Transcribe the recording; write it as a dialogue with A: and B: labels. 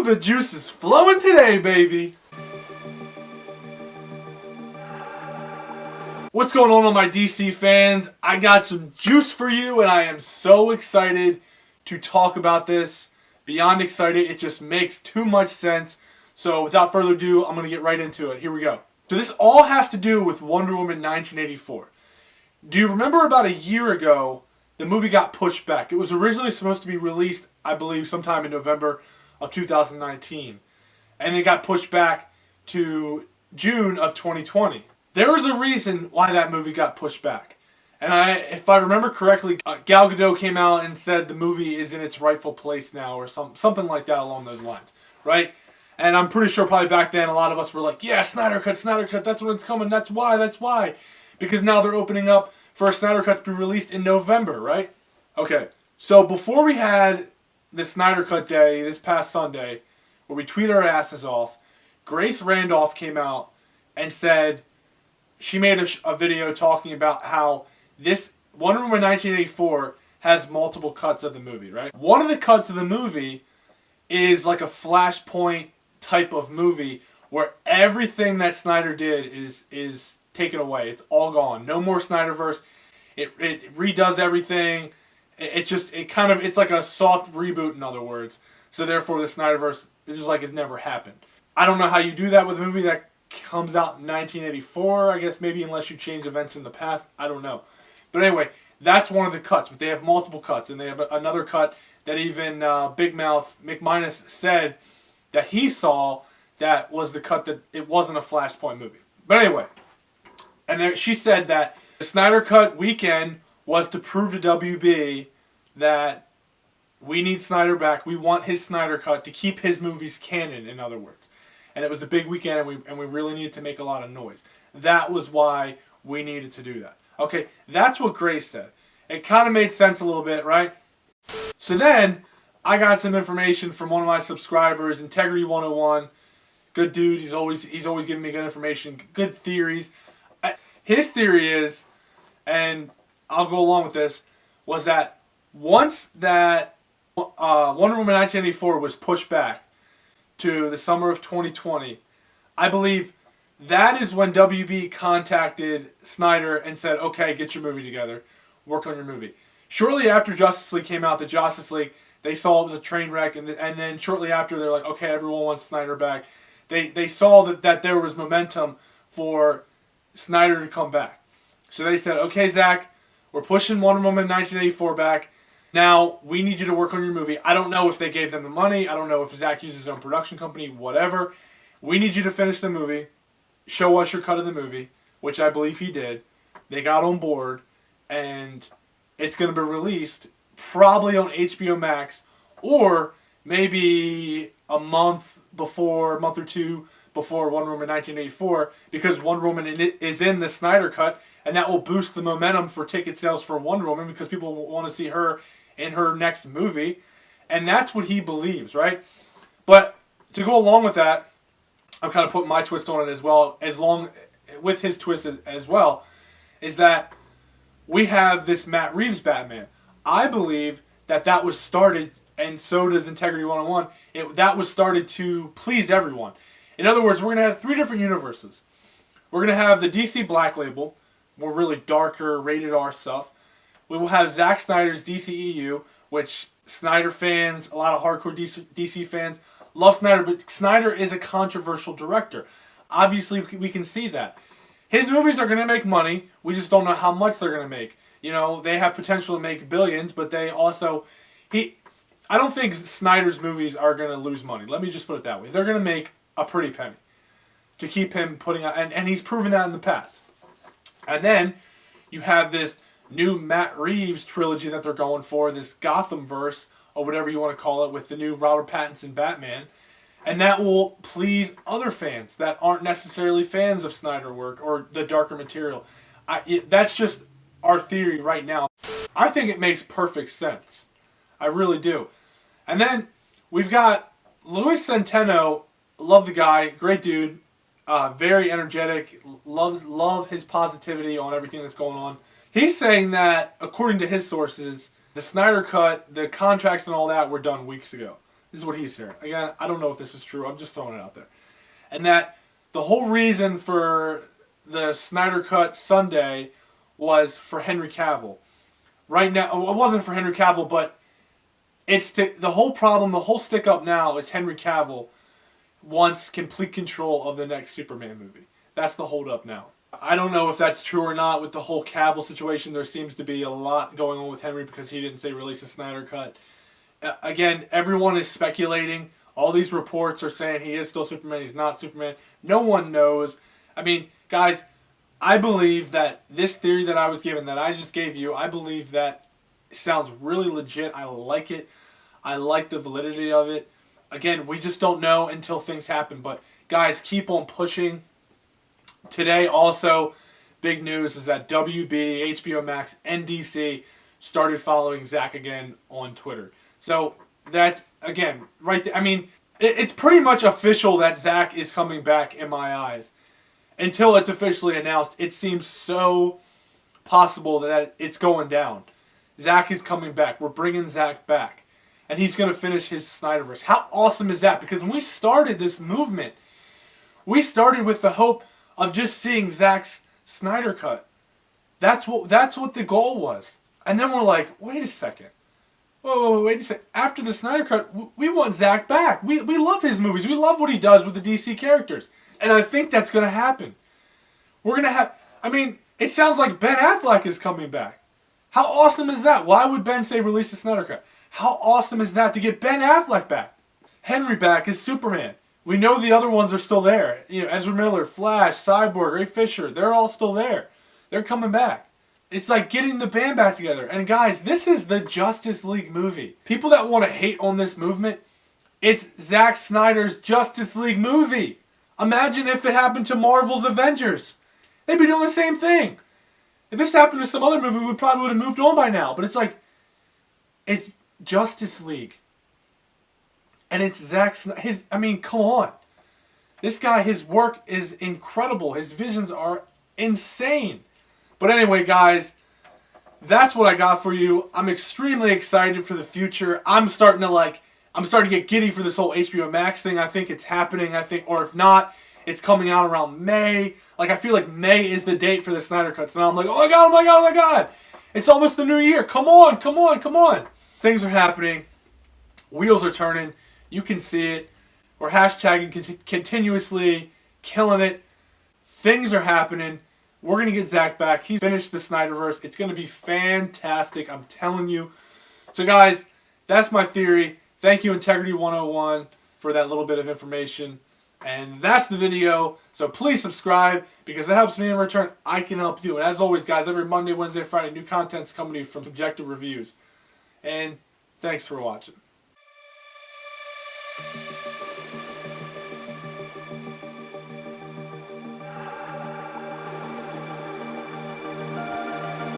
A: the juice is flowing today, baby. What's going on my DC fans? I got some juice for you, and I am so excited to talk about this. Beyond excited, it just makes too much sense. So without further ado, I'm going to get right into it. Here we go. So this all has to do with Wonder Woman 1984. Do you remember about a year ago, the movie got pushed back? It was originally supposed to be released, I believe, sometime in November of 2019. And it got pushed back to June of 2020. There was a reason why that movie got pushed back. And if I remember correctly, Gal Gadot came out and said the movie is in its rightful place now, or something like that along those lines, right? And I'm pretty sure probably back then a lot of us were like, yeah, Snydercut, that's when it's coming, that's why. Because now they're opening up for a Snydercut to be released in November, right? Okay, so before we had the Snydercut day, this past Sunday, where we tweeted our asses off, Grace Randolph came out and said, she made a video talking about how this Wonder Woman 1984 has multiple cuts of the movie, right? One of the cuts of the movie is like a Flashpoint type of movie where everything that Snyder did is taken away. It's all gone. No more Snyderverse. It redoes everything. It's like a soft reboot, in other words. So therefore the Snyderverse is just like it's never happened. I don't know how you do that with a movie that comes out in 1984, I guess maybe, unless you change events in the past. I don't know. But anyway, that's one of the cuts. But they have multiple cuts. And they have another cut that even Big Mouth McMinus said that he saw that was the cut that it wasn't a Flashpoint movie. But anyway, and there, she said that the Snyder Cut weekend was to prove to WB that we need Snyder back. We want his Snyder Cut to keep his movies canon, in other words. And it was a big weekend, and we really needed to make a lot of noise. That was why we needed to do that. Okay, that's what Grace said. It kind of made sense a little bit, right? So then, I got some information from one of my subscribers, Integrity 101. Good dude. He's always giving me good information, good theories. His theory is, and I'll go along with this, was that once that Wonder Woman 1984 was pushed back to the summer of 2020, I believe that is when WB contacted Snyder and said, okay, get your movie together. Work on your movie. Shortly after Justice League came out, the Justice League, they saw it was a train wreck, and then shortly after, they're like, okay, everyone wants Snyder back. They saw that there was momentum for Snyder to come back. So they said, okay, Zack, we're pushing Wonder Woman 1984 back. Now, we need you to work on your movie. I don't know if they gave them the money. I don't know if Zack uses his own production company, whatever. We need you to finish the movie. Show us your cut of the movie, which I believe he did. They got on board, and it's going to be released probably on HBO Max, or maybe a month or two before Wonder Woman 1984, because Wonder Woman is in the Snyder Cut, and that will boost the momentum for ticket sales for Wonder Woman, because people will want to see her in her next movie, and that's what he believes, right? But to go along with that, I'm kind of putting my twist on it as well, with his twist as well, is that we have this Matt Reeves Batman. I believe that was started, and so does Integrity 101, that was started to please everyone. In other words, we're going to have 3 different universes. We're going to have the DC Black Label, more really darker, rated R stuff. We will have Zack Snyder's DCEU, which Snyder fans, a lot of hardcore DC fans, love Snyder, but Snyder is a controversial director. Obviously, we can see that. His movies are going to make money. We just don't know how much they're going to make. You know, they have potential to make billions, but they also... I don't think Snyder's movies are going to lose money. Let me just put it that way. They're going to make a pretty penny to keep him putting out... And he's proven that in the past. And then you have this new Matt Reeves trilogy that they're going for, this Gothamverse, or whatever you want to call it, with the new Robert Pattinson Batman. And that will please other fans that aren't necessarily fans of Snyder work or the darker material. That's just our theory right now. I think it makes perfect sense. I really do. And then we've got Louis Centeno. Love the guy. Great dude. Very energetic. Love his positivity on everything that's going on. He's saying that, according to his sources, the Snyder Cut, the contracts and all that were done weeks ago. This is what he's saying. Again, I don't know if this is true. I'm just throwing it out there. And that the whole reason for the Snyder Cut Sunday was for Henry Cavill. Right now, it wasn't for Henry Cavill, but it's the whole problem, the whole stick up now is Henry Cavill wants complete control of the next Superman movie. That's the hold up now. I don't know if that's true or not with the whole Cavill situation. There seems to be a lot going on with Henry because he didn't say release a Snyder Cut. Again, everyone is speculating. All these reports are saying he is still Superman, he's not Superman. No one knows. I mean, guys, I believe that this theory that I was given, that I just gave you, I believe that sounds really legit. I like it. I like the validity of it. Again, we just don't know until things happen. But, guys, keep on pushing. Today, also, big news is that WB, HBO Max, and DC started following Zack again on Twitter. So, that's, again, right there. I mean, it's pretty much official that Zack is coming back in my eyes. Until it's officially announced, it seems so possible that it's going down. Zack is coming back. We're bringing Zack back. And he's going to finish his Snyderverse. How awesome is that? Because when we started this movement, we started with the hope of just seeing Zack's Snyder Cut. That's what the goal was. And then we're like, wait a second. Whoa, wait a second. After the Snyder Cut, we want Zack back. We love his movies. We love what he does with the DC characters. And I think that's going to happen. We're going to have... I mean, it sounds like Ben Affleck is coming back. How awesome is that? Why would Ben say release the Snyder Cut? How awesome is that to get Ben Affleck back? Henry back as Superman. We know the other ones are still there. You know, Ezra Miller, Flash, Cyborg, Ray Fisher. They're all still there. They're coming back. It's like getting the band back together. And guys, this is the Justice League movie. People that want to hate on this movement, it's Zack Snyder's Justice League movie. Imagine if it happened to Marvel's Avengers. They'd be doing the same thing. If this happened to some other movie, we probably would have moved on by now. But it's like, it's Justice League. And it's Zack Snyder. I mean, come on. This guy, his work is incredible. His visions are insane. But anyway, guys, that's what I got for you. I'm extremely excited for the future. I'm starting to get giddy for this whole HBO Max thing. I think it's happening. Or if not, it's coming out around May. Like, I feel like May is the date for the Snyder Cuts. Now I'm like, oh my God, oh my God, oh my God. It's almost the new year. Come on, come on, come on. Things are happening. Wheels are turning. You can see it. We're hashtagging continuously, killing it. Things are happening. We're going to get Zack back. He's finished the Snyderverse. It's going to be fantastic. I'm telling you. So, guys, that's my theory. Thank you, Integrity 101, for that little bit of information. And that's the video. So please subscribe because that helps me in return. I can help you. And as always, guys, every Monday, Wednesday, Friday, new content's coming to you from Subjective Reviews. And thanks for watching.